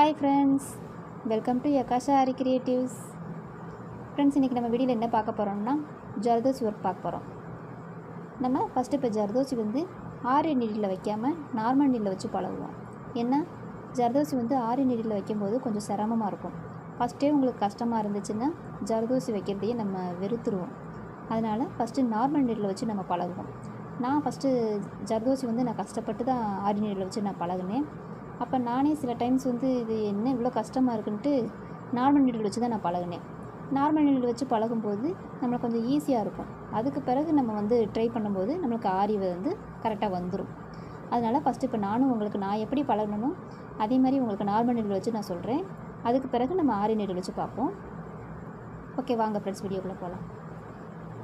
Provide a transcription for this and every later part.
Hi friends, welcome to Yakasha Aari creatives. Friends, இன்றைக்கி நம்ம வீடியோவில் என்ன பார்க்க போகிறோம்னா ஜர்தோசி ஒர்க் பார்க்க போகிறோம். நம்ம ஃபஸ்ட்டு இப்போ ஜர்தோசி வந்து ஆரி நீடில் வைக்காமல் நார்மல் நீடில் வச்சு பழகுவோம். ஏன்னா ஜர்தோசி வந்து ஆரி நீடில் வைக்கும்போது கொஞ்சம் சிரமமாக இருக்கும். ஃபஸ்ட்டே உங்களுக்கு கஷ்டமாக இருந்துச்சுன்னா ஜர்தோசி வைக்கிறதையே நம்ம வெறுத்துருவோம். அதனால் ஃபஸ்ட்டு நார்மல் நீடில் வச்சு நம்ம பழகுவோம். நான் ஃபஸ்ட்டு ஜர்தோசி வந்து நான் கஷ்டப்பட்டு தான் ஆரி நீடில் வச்சு நான் பழகினேன். அப்போ நானே சில டைம்ஸ் வந்து இது என்ன இவ்வளோ கஷ்டமாக இருக்குன்ட்டு நார்மல் நீடில் வச்சு தான் நான் பழகினேன். நார்மல் நீடில் வச்சு பழகும்போது நம்மளுக்கு கொஞ்சம் ஈஸியாக இருக்கும். அதுக்கு பிறகு நம்ம வந்து ட்ரை பண்ணும்போது நம்மளுக்கு ஆரி வந்து கரெக்டாக வந்துடும். அதனால் ஃபஸ்ட்டு இப்போ நான் எப்படி பழகணுமோ அதே மாதிரி உங்களுக்கு நார்மல் நீடில் வச்சு நான் சொல்கிறேன். அதுக்கு பிறகு நம்ம ஆரி நீடில் வச்சு பார்ப்போம். ஓகே, வாங்க ஃப்ரெண்ட்ஸ், வீடியோக்குள்ளே போகலாம்.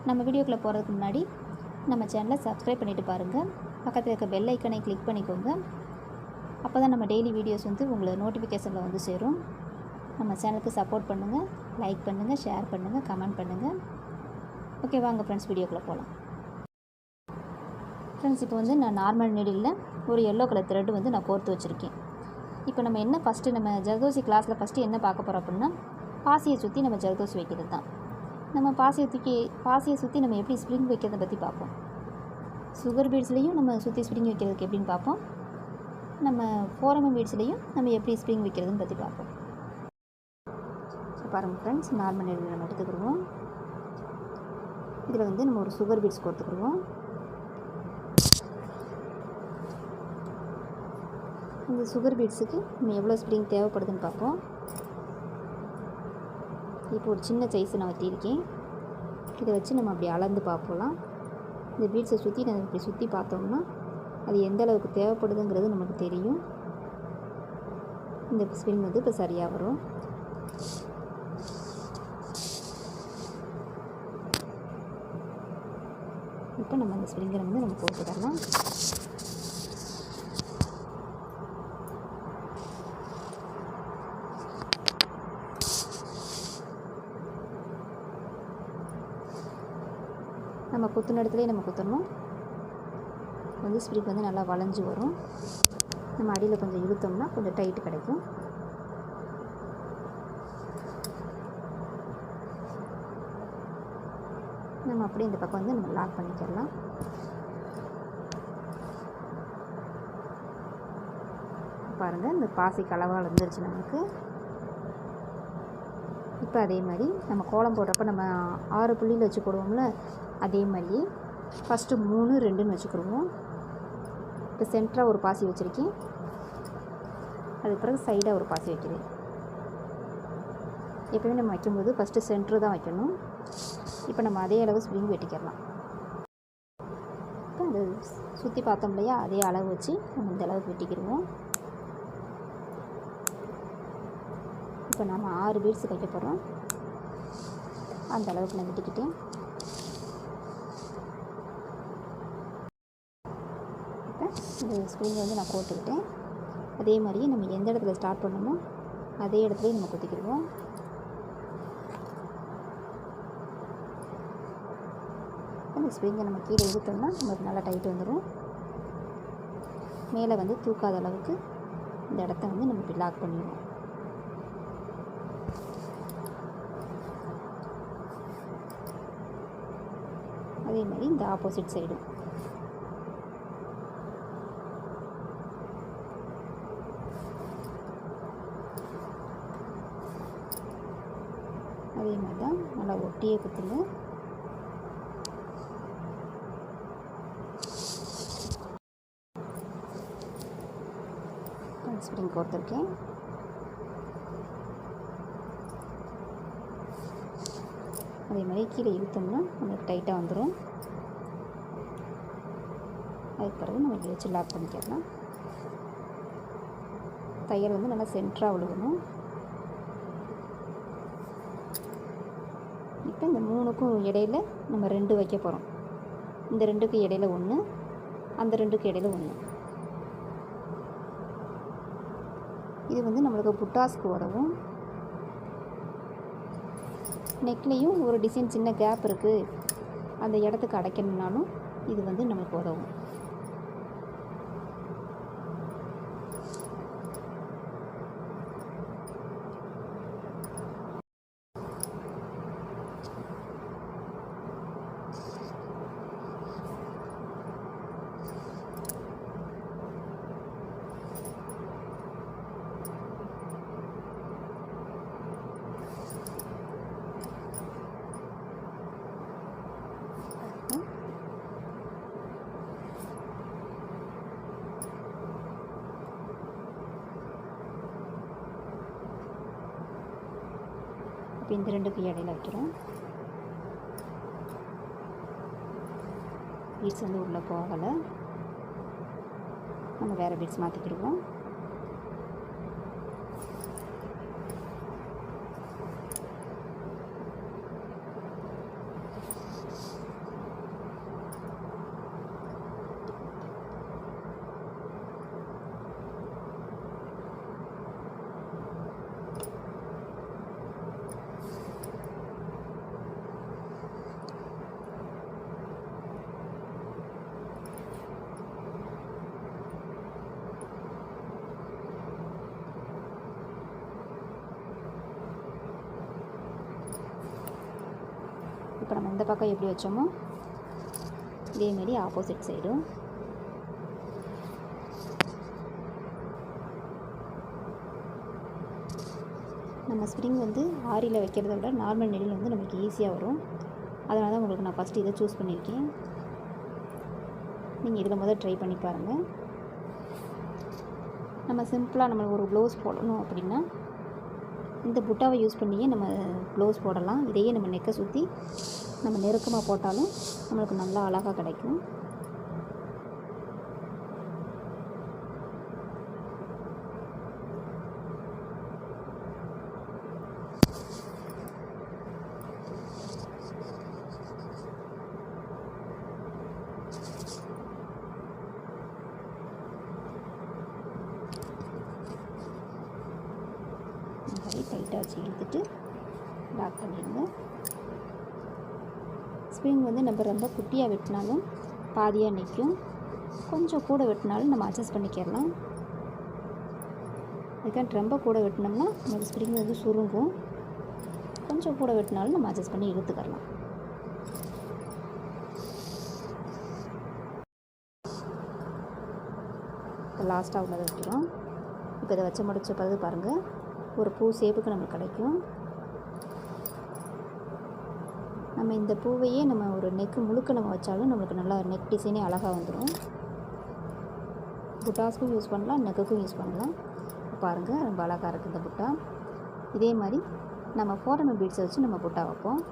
நம்ம வீடியோக்குள்ளே போகிறதுக்கு முன்னாடி நம்ம சேனலை சப்ஸ்கிரைப் பண்ணிவிட்டு பாருங்கள். பக்கத்தில் இருக்க பெல் ஐக்கனை கிளிக் பண்ணிக்கோங்க. அப்போ தான் நம்ம டெய்லி வீடியோஸ் வந்து உங்களை நோட்டிஃபிகேஷனில் வந்து சேரும். நம்ம சேனலுக்கு சப்போர்ட் பண்ணுங்கள், லைக் பண்ணுங்கள், ஷேர் பண்ணுங்கள், கமெண்ட் பண்ணுங்கள். ஓகே, வாங்க ஃப்ரெண்ட்ஸ், வீடியோக்குள்ளே போகலாம். ஃப்ரெண்ட்ஸ், இப்போ வந்து நான் நார்மல் நீடிலில் ஒரு எல்லோ கலர் த்ரெட் வந்து நான் கோர்த்து வச்சுருக்கேன். இப்போ நம்ம என்ன ஃபஸ்ட்டு நம்ம ஜர்தோசி கிளாஸில் ஃபஸ்ட்டு என்ன பார்க்க போகிறோம் அப்படின்னா பாசியை சுற்றி நம்ம ஜர்தோசி வைக்கிறது தான். நம்ம பாசியை சுற்றி நம்ம எப்படி ஸ்ப்ரிங் வைக்கிறத பற்றி பார்ப்போம். சுகர் பீட்ஸ்லேயும் நம்ம சுற்றி ஸ்ப்ரிங் வைக்கிறதுக்கு எப்படின்னு பார்ப்போம். நம்ம 4mm பீட்ஸ்லேயும் நம்ம எப்படி ஸ்ப்ரிங் வைக்கிறதுன்னு பற்றி பார்ப்போம். பாருங்கள் ஃப்ரெண்ட்ஸ், நார்மல் நீடில் நம்ம எடுத்துக்கிடுவோம். இதில் வந்து நம்ம ஒரு சுகர் பீட்ஸ் கோர்த்துக்கிடுவோம். இந்த சுகர் பீட்ஸுக்கு நம்ம எவ்வளோ ஸ்ப்ரிங் தேவைப்படுதுன்னு பார்ப்போம். இப்போ ஒரு சின்ன சைஸு நான் வட்டியிருக்கேன். இதை வச்சு நம்ம அப்படி அளந்து பார்ப்போம். இந்த பீட்ஸை சுற்றி நம்ம இப்படி சுற்றி பார்த்தோம்னா அது எந்த அளவுக்கு தேவைப்படுதுங்கிறது நமக்கு தெரியும். இந்த ஸ்ப்ரிங் வந்து இப்போ சரியாக வரும். இப்போ நம்ம அந்த ஸ்ப்ரிங்கை வந்து நம்ம போட்டுக்கலாம். நம்ம குத்துன இடத்துலேயே நம்ம குத்தணும். வந்து ஸ்ப்ரிங் வந்து நல்லா வளைஞ்சு வரும். நம்ம அடியில் கொஞ்சம் இழுத்தோம்னா கொஞ்சம் டைட்டு கிடைக்கும். நம்ம அப்படியே இந்த பக்கம் வந்து நம்ம லாக் பண்ணிக்கலாம். பாருங்கள், இந்த பாசிக்கு அளவாக வந்துருச்சு நமக்கு. இப்போ அதே மாதிரி நம்ம கோலம் போடுறப்ப நம்ம 6 புள்ளியில் வச்சு போடுவோம்ல, அதே மாதிரி ஃபஸ்ட்டு 3, 2ன்னு வச்சுக்கிடுவோம். இப்போ சென்டராக ஒரு பாசி வச்சுருக்கேன். அதுக்கு பிறகு சைடாக ஒரு பாசி வைக்கிறேன். எப்போயுமே நம்ம வைக்கும்போது ஃபஸ்ட்டு சென்ட்ரு தான் வைக்கணும். இப்போ நம்ம அதே அளவு ஸ்ப்ரிங் வெட்டிக்கிறலாம். இப்போ அது சுற்றி பார்த்தோம் இல்லையா, அதே அளவு வச்சு நம்ம இந்த அளவுக்கு வெட்டிக்கிடுவோம். இப்போ நம்ம 6 பீட்ஸ் வைக்க போகிறோம். அந்த அளவுக்கு நான் வெட்டிக்கிட்டேன். இந்த ஸ்ப்ரிங்கை வந்து நான் போட்டுக்கிட்டேன். அதே மாதிரியே நம்ம எந்த இடத்துல ஸ்டார்ட் பண்ணணுமோ அதே இடத்துலையே நம்ம குத்திக்கிடுவோம். இந்த ஸ்ப்ரிங்கை நம்ம கீழே இழுத்தோம்னா நமக்கு நல்லா டைட் வந்துடும். மேலே வந்து தூக்காத அளவுக்கு இந்த இடத்த வந்து நம்ம இப்படி லாக் பண்ணிடுவோம். அதே மாதிரி இந்த ஆப்போசிட் சைடும் அதே மாதிரி தான் நல்லா ஒட்டியே குத்துங்க. ஸ்ப்ரிங் கோர்த்துருக்கேன். அதே மாதிரி கீழே இழுத்தோம்னா நம்மளுக்கு டைட்டாக வந்துடும். அதுக்கு பிறகு நம்ம இப்படி வச்சு லாக் பண்ணிக்கலாம். தையல் வந்து நல்லா சென்டராக விழுகணும். இப்போ இந்த 3க்கும் இடையில நம்ம 2 வைக்க போகிறோம். இந்த 2க்கு இடையில 1, அந்த 2க்கு இடையில 1. இது வந்து நம்மளுக்கு புட்டாஸ்க்கு உதவும். நெக்லேயும் ஒரு டிசைன் சின்ன கேப் இருக்குது, அந்த இடத்துக்கு அடைக்கணும்னாலும் இது வந்து நமக்கு உதவும். இப்போ இந்த ரெண்டுக்கு இடையில வைக்கிறோம். பீட்ஸ் வந்து உள்ளே போகலை. நம்ம வேறு பீட்ஸ் மாற்றிக்கிடுவோம். இப்போ நம்ம இந்த பக்கம் எப்படி வச்சோமோ இதேமாரி ஆப்போசிட் சைடும் நம்ம ஸ்ப்ரிங் வந்து ஆரியில் வைக்கிறத விட நார்மல் நெடில் வந்து நமக்கு ஈஸியாக வரும். அதனால தான் உங்களுக்கு நான் ஃபஸ்ட்டு இதை சூஸ் பண்ணியிருக்கேன். நீங்கள் இதில் முதல் ட்ரை பண்ணி பாருங்கள். நம்ம சிம்பிளாக நம்ம ஒரு ப்ளவுஸ் போடணும் அப்படின்னா இந்த புட்டாவை யூஸ் பண்ணியே நம்ம ப்ளவுஸ் போடலாம். இதையே நம்ம நெக்கை சுற்றி நம்ம நெருக்கமாக போட்டாலும் நம்மளுக்கு நல்லா அழகாக கிடைக்கும். டைட்டாக வச்சு இழுத்துட்டு லாக் பண்ணிடுங்க. ஸ்ப்ரிங் வந்து நம்ம ரொம்ப குட்டியாக வெட்டினாலும் பாதியாக நிற்கும். கொஞ்சம் கூட வெட்டினாலும் நம்ம அட்ஜஸ்ட் பண்ணிக்கிறலாம். அதுக்காக ரொம்ப கூட வெட்டினோம்னா நமக்கு ஸ்ப்ரிங் வந்து சுருங்கும். கொஞ்சம் கூட வெட்டினாலும் நம்ம அட்ஜஸ்ட் பண்ணி இழுத்துக்கலாம். இப்போ லாஸ்ட்டாக உள்ளதை வைக்கிறோம். இப்போ இதை வச்சு முடிச்ச பிறகு பாருங்கள், ஒரு பூ ஷேப்புக்கு நமக்கு கிடைக்கும். நம்ம இந்த பூவையே நம்ம ஒரு நெக்கு முழுக்க நம்ம வச்சாலும் நம்மளுக்கு நல்லா நெக் டிசைனே அழகாக வந்துடும். புட்டாஸ்க்கும் யூஸ் பண்ணலாம், நெக்குக்கும் யூஸ் பண்ணலாம். பாருங்கள், ரொம்ப அழகாக இருக்குது இந்த புட்டா. இதே மாதிரி நம்ம 4mm பீட்ஸை வச்சு நம்ம புட்டா வைப்போம்.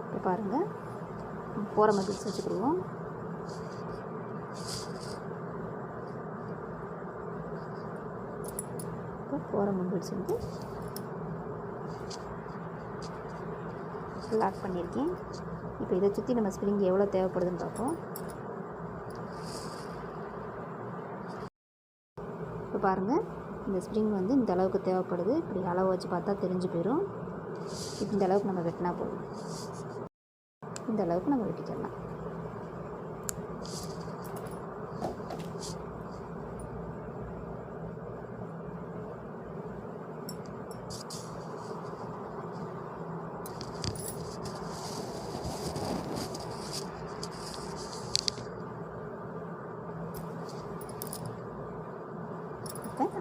இப்போ பாருங்கள், 4mm பீட்ஸ் வச்சுக்கிடுவோம். இப்போ 4mm பீட்ஸ் வந்து லாக் பண்ணியிருக்கேன். இப்போ இதை சுற்றி நம்ம ஸ்ப்ரிங் எவ்வளோ தேவைப்படுதுன்னு பார்ப்போம். இப்போ பாருங்கள், இந்த ஸ்ப்ரிங் வந்து இந்த அளவுக்கு தேவைப்படுது. இப்படி அளவு வச்சு பார்த்தா தெரிஞ்சு போயிடும். இந்த அளவுக்கு நம்ம வெட்டினா போதும். இந்த அளவுக்கு நம்ம வெட்டிக்கலாம்.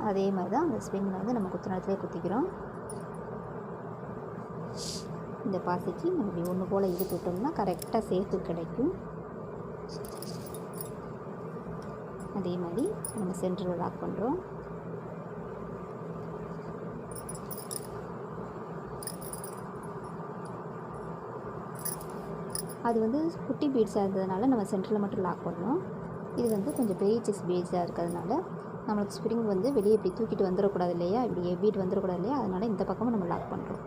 அதே மாதிரி தான் அந்த ஸ்ப்ரிங் வந்து நம்ம குத்து நேரத்துலேயே குத்திக்கிறோம். இந்த பாசிக்கு நம்ம இப்படி ஒன்று போல் இழுத்து விட்டோம்னா கரெக்டாக சேர்த்து கிடைக்கும். அதே மாதிரி நம்ம சென்டரில் லாக் பண்ணுறோம். அது வந்து குட்டி பீட்ஸாக இருந்ததுனால நம்ம சென்டரில் மட்டும் லாக் பண்ணோம். இது வந்து கொஞ்சம் பெரிய சைஸ் பீட்ஸாக இருக்கிறதுனால நம்மளுக்கு ஸ்ப்ரிங் வந்து வெளியே இப்படி தூக்கிட்டு வந்துடக்கூடாது இல்லையா, இப்படி பீட் வந்துடக்கூடாது இல்லையா, அதனால் இந்த பக்கமும் நம்ம லாக் பண்ணுறோம்.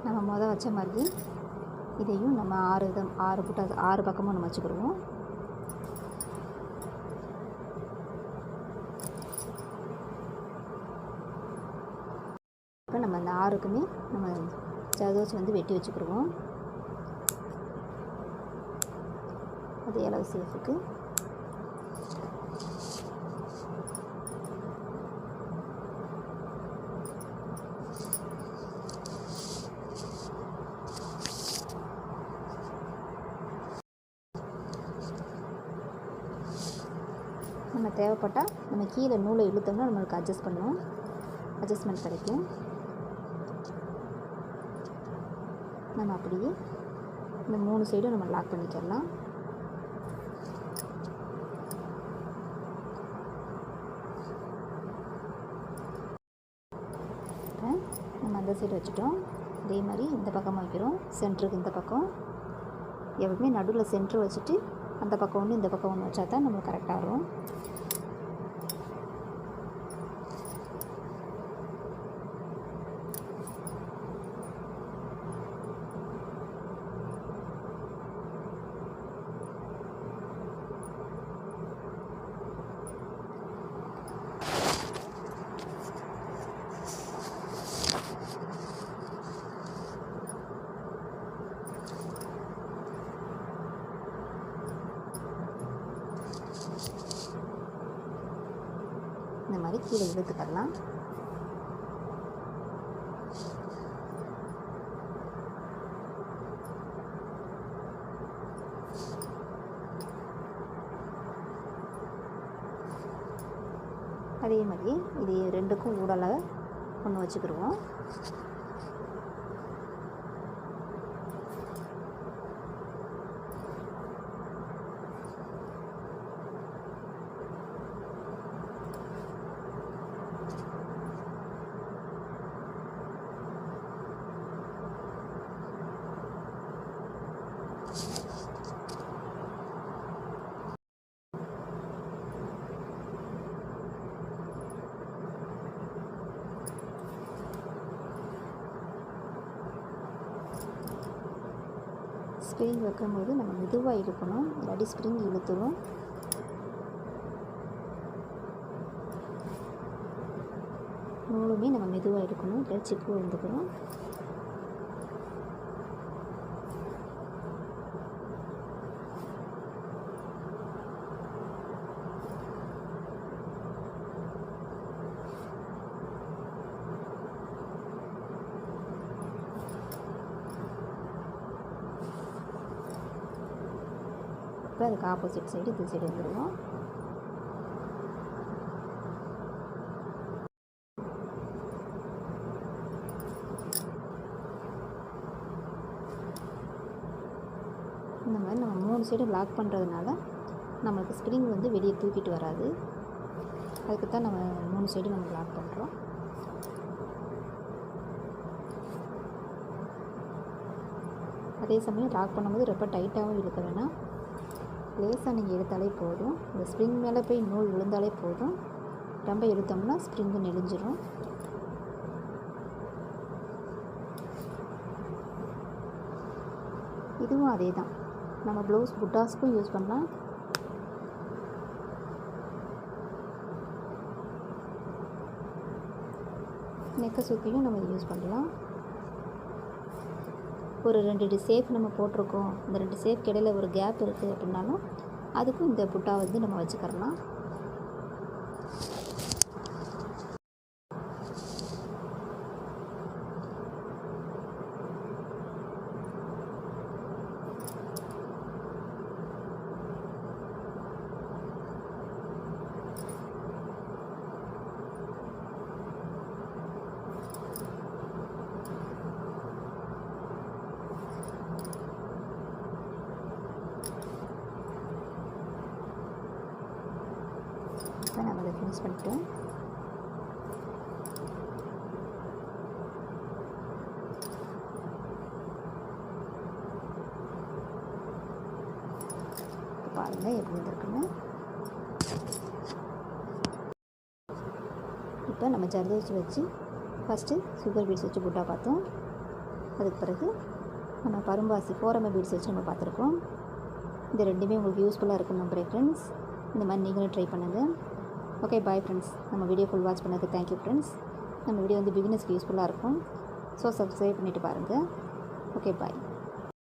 நம்ம வச்ச மாதிரி இதையும் நம்ம 6 புட்டா 6 பக்கமும் நம்ம வச்சுக்கிடுவோம். இப்போ நம்ம அந்த 6க்குமே நம்ம ஜர்தோசி வந்து வெட்டி வச்சுக்கிடுவோம். அதே அளவு சேஃபுக்கு. நம்ம தேவைப்பட்டால் நம்ம கீழே நூலை இழுத்தோம்னா நம்மளுக்கு அட்ஜஸ்ட்மெண்ட் கிடைக்கும். நம்ம அப்படியே இந்த 3 சைடும் நம்ம லாக் பண்ணிக்கலாம். நம்ம அந்த சைடு வச்சுட்டோம். இதே மாதிரி இந்த பக்கமாக வைக்கிறோம். சென்டருக்கு இந்த பக்கம் எப்பவுமே நடுவில் சென்டர் வச்சுட்டு அந்த பக்கம் ஒன்று இந்த பக்கம் ஒன்று வச்சா தான் நம்மளுக்கு கரெக்டாக வரும். இந்த மாதிரி கீழே இழுத்துக்கலாம். அதே மாதிரி இது 2க்கும் ஊடலாக ஒன்று வச்சுக்கிடுவோம். ஸ்ப்ரிங் வைக்கும்போது நம்ம மெதுவாக இழுக்கணும், இல்லாட்டி ஸ்ப்ரிங் இழுத்துரும். நூலுமே நம்ம மெதுவாக இழுக்கணும், இல்லை சிக்கு விழுந்துக்கணும். இப்போ அதுக்கு ஆப்போசிட் சைடு இந்த சைடு வந்துடுவோம். இந்த மாதிரி நம்ம 3 சைடு லாக் பண்ணுறதுனால நம்மளுக்கு ஸ்ப்ரிங் வந்து வெளியே தூக்கிட்டு வராது. அதுக்கு தான் நம்ம 3 சைடு நம்ம லாக் பண்ணுறோம். அதே சமயம் லாக் பண்ணும்போது ரொம்ப டைட்டாகவும் இழுக்க வேணாம். லேசாக நீங்கள் இழுத்தாலே போதும். இந்த ஸ்ப்ரிங் மேலே போய் நூல் விழுந்தாலே போதும். ரொம்ப இழுத்தோம்னா ஸ்ப்ரிங்கு நெளிஞ்சிரும். இதுவும் அதே தான். நம்ம ப்ளவுஸ் புட்டாஸ்க்கும் யூஸ் பண்ணலாம். நெக்கை சுற்றியும் நம்ம யூஸ் பண்ணலாம். ஒரு 2 சேஃப் நம்ம போட்டிருக்கோம், இந்த 2 சேஃப்க்கு இடையில ஒரு கேப் இருக்குது அப்படின்னாலும் அதுக்கும் இந்த புட்டா வந்து நம்ம வச்சுக்கிறலாம். இப்போ நம்ம அதை ஃபினிஷ் பண்ணிட்டோம். பாருங்கள் எப்படி வந்திருக்குன்னு. இப்போ நம்ம ஜர்தோசி வச்சு ஃபஸ்ட்டு சுகர் பீட்ஸ் வச்சு புட்டா பார்த்தோம். அதுக்கு பிறகு நம்ம பரும்பாசி ஃபோரமை பீட்ஸ் வச்சு நம்ம பார்த்துருக்கோம். இந்த 2மே உங்களுக்கு யூஸ்ஃபுல்லாக இருக்குன்னு நம்புகிறேன் ஃப்ரெண்ட்ஸ். இந்த மாதிரி நீங்களும் ட்ரை பண்ணுங்கள். Okay, bye friends. நம்ம வீடியோ ஃபுல் வாட்ச் பண்ணதுக்கு தேங்க்யூ ஃப்ரெண்ட்ஸ். நம்ம வீடியோ வந்து பிகினர்ஸ்க்கு யூஸ்ஃபுல்லாக இருக்கும். ஸோ சப்ஸ்கிரைப் பண்ணிவிட்டு பாருங்கள். ஓகே, பாய்.